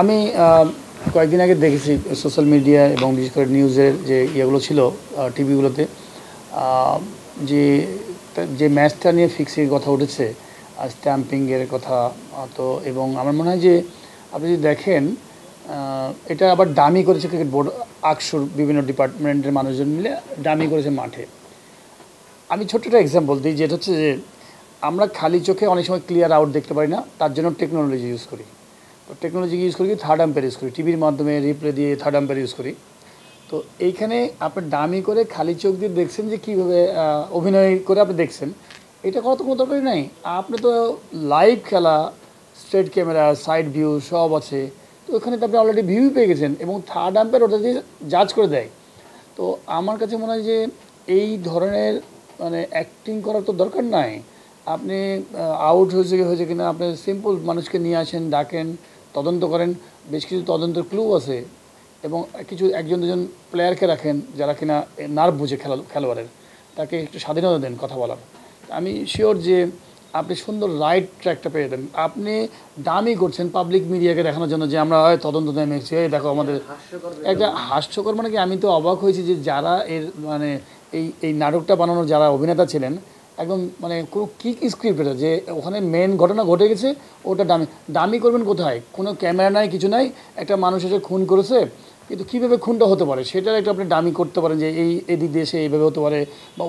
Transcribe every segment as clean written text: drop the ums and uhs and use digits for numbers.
আমি কয়েকদিন আগে দেখেছি সোশ্যাল মিডিয়া এবং বিশেষ করে নিউজের যে ইয়েগুলো ছিল টিভিগুলোতে যে যে ম্যাচটা নিয়ে ফিক্সিংয়ের কথা উঠেছে স্ট্যাম্পিংয়ের কথা। তো এবং আমার মনে হয় যে আপনি যদি দেখেন এটা আবার ডামি করেছে ক্রিকেট বোর্ড, আকসুর বিভিন্ন ডিপার্টমেন্টের মানুষজন মিলে ডামি করেছে মাঠে। আমি ছোট্ট একটা এক্সাম্পল দিই, যেটা হচ্ছে যে আমরা খালি চোখে অনেক সময় ক্লিয়ার আউট দেখতে পারি না, তার জন্য টেকনোলজি ইউজ করি। তো টেকনোলজি ইউজ করি, থার্ড আম্পায়ার ইউজ করি, টিভির মাধ্যমে রিপ্লে দিয়ে থার্ড আম্পায়ার ইউজ করি। তো এইখানে আপনি ডামি করে খালি চোখ দিয়ে দেখছেন যে কীভাবে অভিনয় করে আপনি দেখছেন, এটা করা তো কোনো দরকারই নাই। আপনি তো লাইভ খেলা, স্ট্রেট ক্যামেরা, সাইড ভিউ সব আছে, তো ওখানে তো আপনি অলরেডি ভিউ পেয়ে গেছেন এবং থার্ড আম্পায়ার ওটা দিয়ে জাজ করে দেয়। তো আমার কাছে মনে হয় যে এই ধরনের মানে অ্যাক্টিং করার তো দরকার নাই। আপনি আউট হয়েছে কিনা আপনি সিম্পল মানুষকে নিয়ে আসেন, ডাকেন, তদন্ত করেন। বেশ কিছু তদন্তের ক্লু আছে এবং কিছু একজন দুজন প্লেয়ারকে রাখেন যারা কিনা নার্ভ বুঝে খেলোয়াড়ের, তাকে একটু স্বাধীনতা দেন কথা বলার। আমি শিওর যে আপনি সুন্দর রাইট ট্র্যাকটা পেয়ে দেন। আপনি দামি করছেন পাবলিক মিডিয়াকে দেখানোর জন্য যে আমরা তদন্ত নেমেছি, এই দেখো আমাদের একটা হাস্যকর। মানে কি, আমি তো অবাক হয়েছি যে যারা এর মানে এই নাটকটা বানানোর যারা অভিনেতা ছিলেন, একদম মানে কোনো কী স্ক্রিপ্ট এটা, যে ওখানে মেন ঘটনা ঘটে গেছে, ওটা দামি করবেন কোথায়? কোনো ক্যামেরা নাই, কিছু নাই, একটা মানুষ এসে খুন করেছে, কিন্তু কীভাবে খুনটা হতে পারে সেটার একটা আপনি ডামি করতে পারেন যে এদিক দিয়ে সে এইভাবে হতে পারে, বা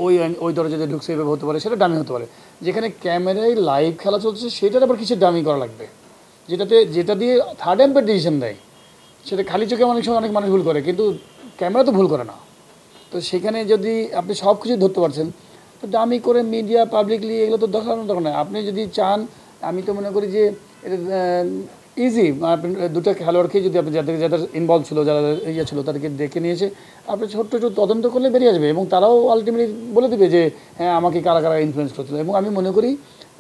ওই দরজাতে ঢুকছে এইভাবে হতে পারে, সেটা ডামি হতে পারে। যেখানে ক্যামেরায় লাইভ খেলা চলছে সেটার আবার কিসের ডামি করা লাগবে? যেটা দিয়ে থার্ড আম্পায়ার ডিসিশন দেয়, সেটা খালি চোখে অনেক সময় অনেক মানুষ ভুল করে, কিন্তু ক্যামেরা তো ভুল করে না। তো সেখানে যদি আপনি সব কিছু ধরতে পারছেন, তো দামি করে মিডিয়া পাবলিকলি এগুলো তো দেখানোর দরকার নয়। আপনি যদি চান, আমি তো মনে করি যে এটা ইজি, আপনি দুটো খেলোয়াড়কে যদি আপনি যাদের ইনভলভ ছিল, যারা ইয়ে ছিল, তাদেরকে ডেকে নিয়েছে, আপনি ছোট্ট একটু তদন্ত করলে বেরিয়ে আসবে এবং তারাও আলটিমেটলি বলে দেবে যে হ্যাঁ আমাকে কারা কারা ইনফ্লুয়েন্স করছিল। এবং আমি মনে করি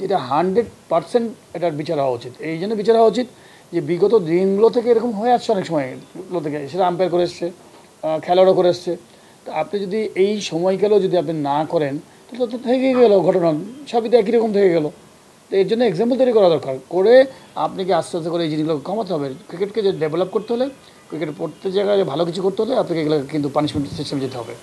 এটা 100% এটার বিচার হওয়া উচিত। এই জন্য বিচার হওয়া উচিত যে বিগত দিনগুলো থেকে এরকম হয়ে আসছে, অনেক সময়গুলো থেকে সেটা আম্পায়ার করে এসছে, খেলোয়াড়ও করে এসছে। তো আপনি যদি এই সময়কালেও যদি আপনি না করেন, তাহলে তো থেকে গেল ঘটনা, সবই তো একই রকম থেকে গেল। তো এর জন্য এক্সাম্পল তৈরি করা দরকার, করে আপনাকে আস্তে আস্তে করে এই জিনিসগুলো কমাতে হবে। ক্রিকেটকে যে ডেভেলপ করতে হলে, ক্রিকেট প্রত্যেক জায়গায় ভালো কিছু করতে হলে আপনাকে এগুলো কিন্তু পানিশমেন্ট সিস্টেম যেতে হবে।